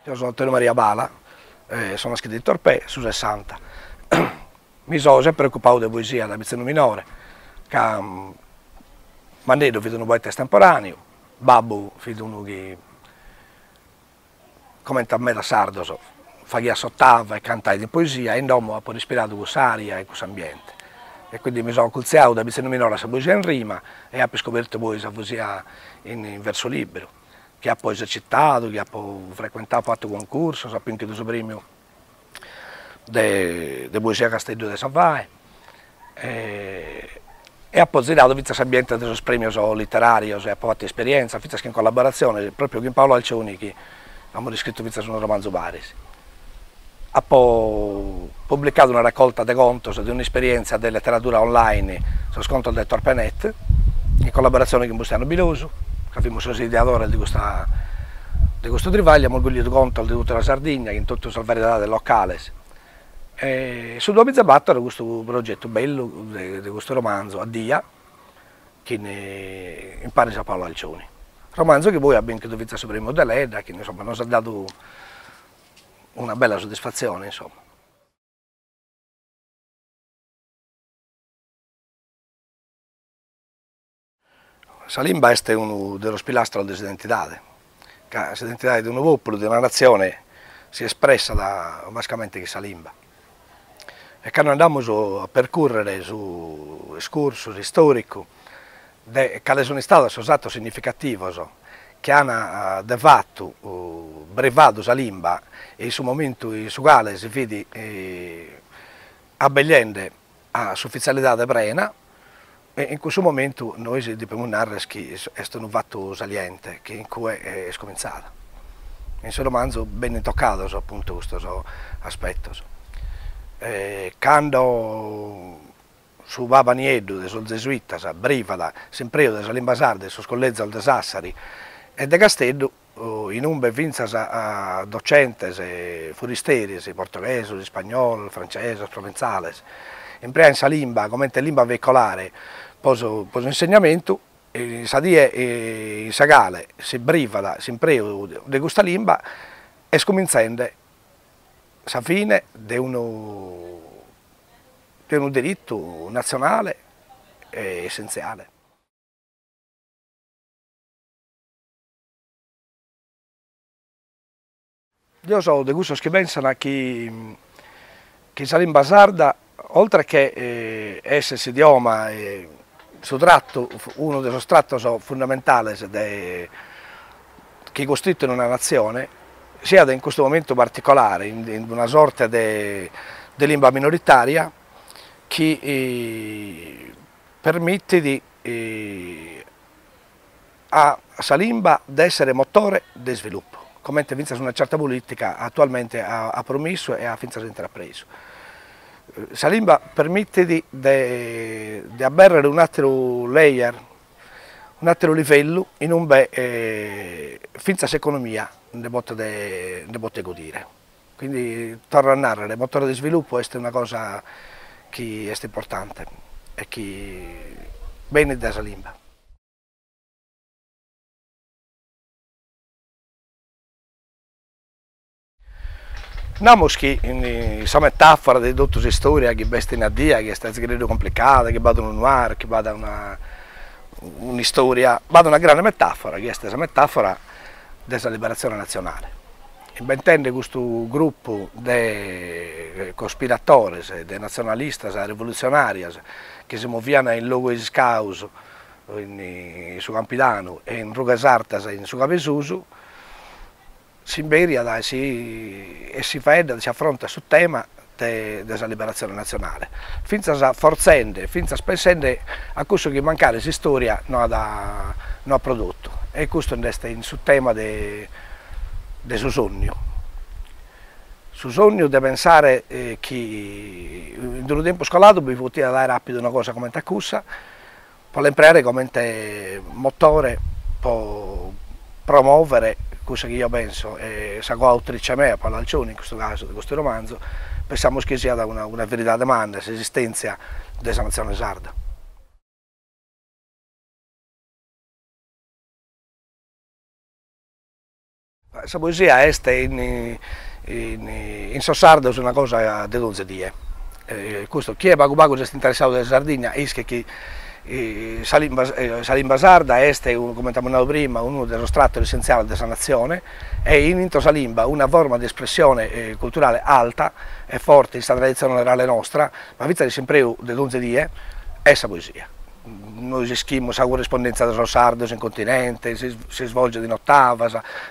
Io sono Antonio Maria Bala, sono scritto in Torpè, su 60. Mi sono sempre occupato di poesia da pizzino minore, che Mannedo figlio di un poeta estemporaneo, Babbo figlio di uno che commenta a me da sardo, fa chi sottava e cantare di poesia, e in domo ho poi ispirato questa aria e questo ambiente. E quindi mi sono culziato da pizzino minore a poesia in rima e ho scoperto poi la poesia in verso libero, che ha poi esercitato, che ha poi frequentato, fatto concorso, so anche del premio di poesia Castello di Savae e ha poi girato questo ambiente dei premi letterari, e ha fatto esperienza, che in collaborazione proprio con Paolo Alcioni, che abbiamo scritto su un romanzo Paris. Ha poi pubblicato una raccolta di conti di un'esperienza di letteratura online su sconto del Torpenet, in collaborazione con Bustiano Biloso, che abbiamo sono ideatore di questo trivaglio, abbiamo orgoglio di conto di tutta la Sardegna, in tutte le varietà locali. E su due battere questo progetto bello di questo romanzo, Addia, che in Paris a Paolo Alcioni. Romanzo che poi ha vinto il Vizio Supremo dell'Eda, che insomma non ci ha dato una bella soddisfazione, insomma. Salimba è uno dei pilastri dell'identità, che l'identità di un popolo, di una nazione, si espressa basicamente che Salimba. E quando andiamo a percorrere su escursus storico, quali sono stati i atti significativi che hanno di fatto brevato Salimba e su momento in quale si vede abbellendo a ufficialità di Brena, e in questo momento noi dobbiamo narrare che è stato un fatto saliente, che in cui è scominciata. In questo romanzo ben toccato appunto questo aspetto. Quando su Papa Nieddu, sul Gesuita, a Brivada, sempre da Salimba Sarda, su Scollezza de Sassari e de Castello, in un vinza a docenti, foristeri, portoghesi, spagnoli, francesi, provenzali, in Salimba, come lingua veicolare, poso insegnamento, sadie e sagale, si brivada, si impreo di questa lingua e scominciando la fine di un diritto nazionale e essenziale. Io sono di questo che pensano che Salimba Sarda, oltre che essere idioma uno dei tratti fondamentali che costituiscono una nazione, sia in questo momento particolare, in una sorta di lingua minoritaria, che permette a Salimba di essere motore di sviluppo, come una certa politica attualmente ha promesso e ha intrapreso. Salimba permette di avere un altro layer, un altro livello in un finza l'economia ne poter godere. Quindi torno a narrare, il motore di sviluppo è una cosa che è importante e che viene da Salimba. Namos che in questa metafora di tutta questa storia che è in addia, che è stata complicata, che va da un noir, che va da una storia, va da una grande metafora, che è questa metafora della liberazione nazionale. Intende questo gruppo di cospiratori, di nazionalisti, rivoluzionari che si muovono in luoghi di scaus su Campidano e in Rugasartas in su Capesusu, si imberia e si affronta sul tema della liberazione nazionale, finza forzando, finza spensando a questo che mancare di storia non ha prodotto. E questo è sul tema del suo sogno. Sul sogno di pensare che in un tempo scolato vi poteva dare rapido una cosa come questa, per imparare come motore, per promuovere cosa che io penso, e la coautrice mia, Paolo Alcioni, in questo caso, di questo romanzo, pensiamo che sia una verità domanda, l'esistenza della nazione sarda. Questa poesia è in Sossardo è una cosa di donze die. Questo chi è bagu è interessato della Sardegna è che Salimba Sarda è, come abbiamo prima, uno dello strato essenziale di questa nazione, e in Into Salimba una forma di espressione culturale alta e forte in questa tradizione orale nostra, ma vita di sempre di donze die è questa poesia. Noi esischimmo la corrispondenza dei sardos in continente, si svolge in ottava,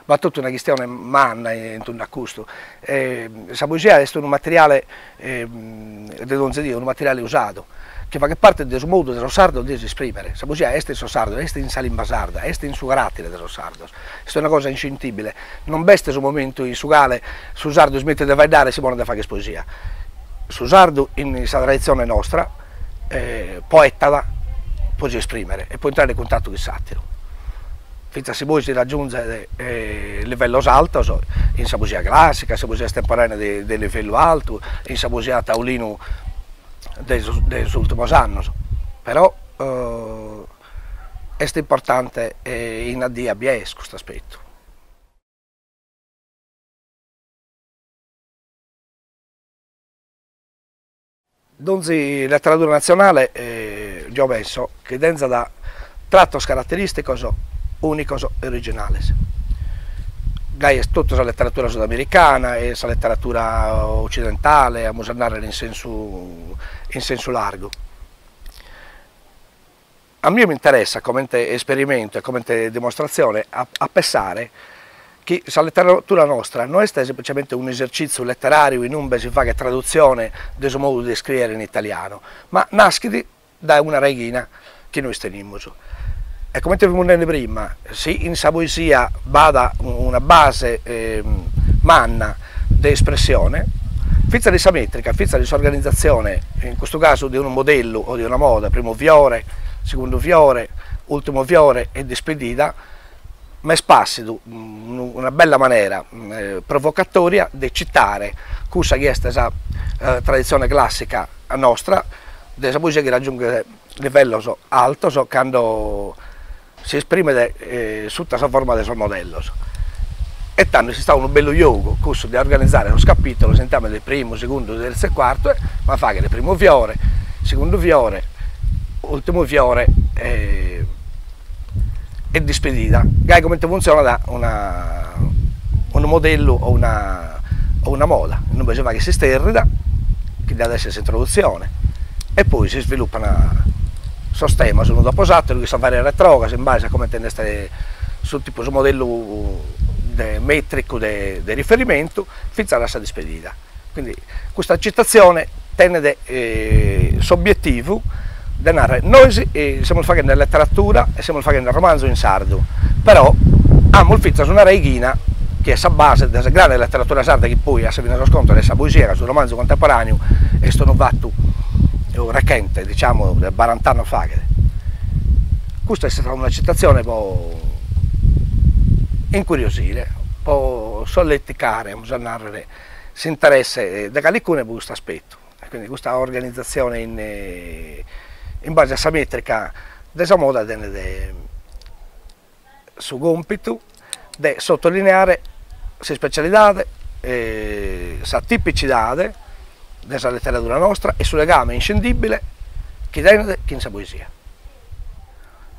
ma tutta una questione manna intorno a questo. Questa poesia è un materiale di donze die, un materiale usato, che fa parte del modo dello sardo di esprimere. Questa poesia è in sardo, è in Salimba Sarda, è in suo carattere dello sardo. Questa è una cosa inscindibile. Non basta su momento in su quale su sardo smette di dare si vuole fare questa poesia. Su sardo in questa tradizione nostra, poeta può esprimere e può entrare in contatto con il satiro. Finché si può raggiungere livello alto, in questa poesia classica, in questa poesia estemporanea di livello alto, in questa poesia taulino degli ultimi anni, però è importante in addio a questo aspetto. Dunque, la letteratura nazionale, io penso che denza da tratti caratteristici unici e originali. È tutta la letteratura sudamericana e la letteratura occidentale, a musannare in senso largo. A me mi interessa, come esperimento e come dimostrazione, a pensare che la letteratura nostra non è semplicemente un esercizio letterario in un si fa che traduzione del suo modo di scrivere in italiano, ma nasce da una regina che noi teniamo. E come abbiamo detto prima, se in questa poesia vada una base manna di espressione, fizza di metrica, fizza di organizzazione, in questo caso di un modello o di una moda, primo fiore, secondo fiore, ultimo fiore e despedita, ma è spazio una bella maniera provocatoria di citare questa che è questa tradizione classica nostra, della poesia che raggiunge livello alto quando si esprime sotto la forma del suo modello. E tanto si sta un bello gioco di organizzare lo capitolo, sentiamo del primo, secondo, terzo e quarto, ma fa che il primo fiore, secondo fiore, ultimo fiore e despedita. Gai come funziona da un modello o una moda. Non bisogna che si sterrida, che deve essere introduzione, e poi si sviluppa una sistema uno dopo l'altro che sa fare retrogrado in base a come teneste sul tipo su modello metrico di riferimento fino alla sua despedita. Quindi questa citazione tiene l'obiettivo di narrare. Noi siamo facendo nella letteratura e siamo facendo nel romanzo in sardo, però abbiamo il su una reghina che è la base della grande letteratura sarda che poi a se viene sconto della poesia sul romanzo contemporaneo è stato fatto recente, diciamo, del 40 anni fa. Questa è stata una citazione un po' incuriosire, un po' solleticare, si interessa da qualcuno per questo aspetto. Quindi questa organizzazione in base a questa metrica della moda su compito di sottolineare le specialità, la tipicità della letteratura nostra e sul legame inscindibile che tiene in sa poesia.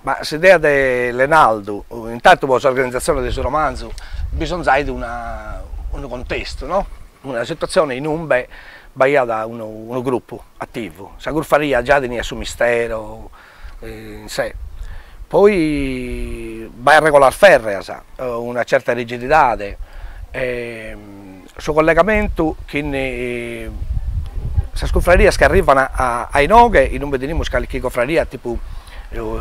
Ma l'idea dell'Enaldo, intanto per l'organizzazione del suo romanzo, bisogna di un contesto, no? Una situazione in un da uno gruppo attivo. La gurfaria già tenia il suo mistero in sé. Poi vai a regolare ferrea, una certa rigidità, suo collegamento che le confrarie che arrivano ai noghe, non vediamo che confraria tipo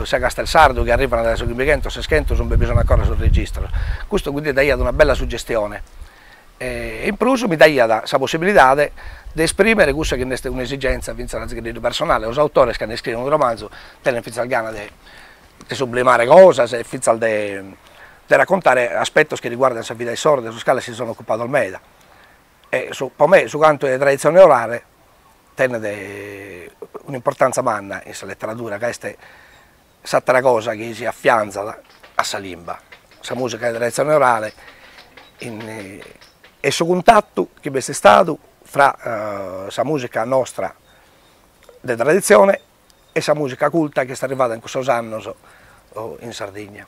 sia Castelsardo che arrivano da Soghimbrigento, se schento non bisogna ancora sul registro. Questo quindi dà una bella suggestione. In più mi dà la possibilità di esprimere questa che è un'esigenza personale. Gli autori che scrivono un romanzo tengono il gana di sublimare cose, di raccontare aspetti che riguardano la vita dei sordi, su scala si sono occupato al Meda. E per me, su quanto è tradizione orale, tiene un'importanza manna in questa letteratura, che è un'altra cosa che si affianza a Salimba. La musica di tradizione orale e questo contatto che è stato fra la musica nostra di tradizione e la musica culta che sta arrivata in questi anni in Sardegna.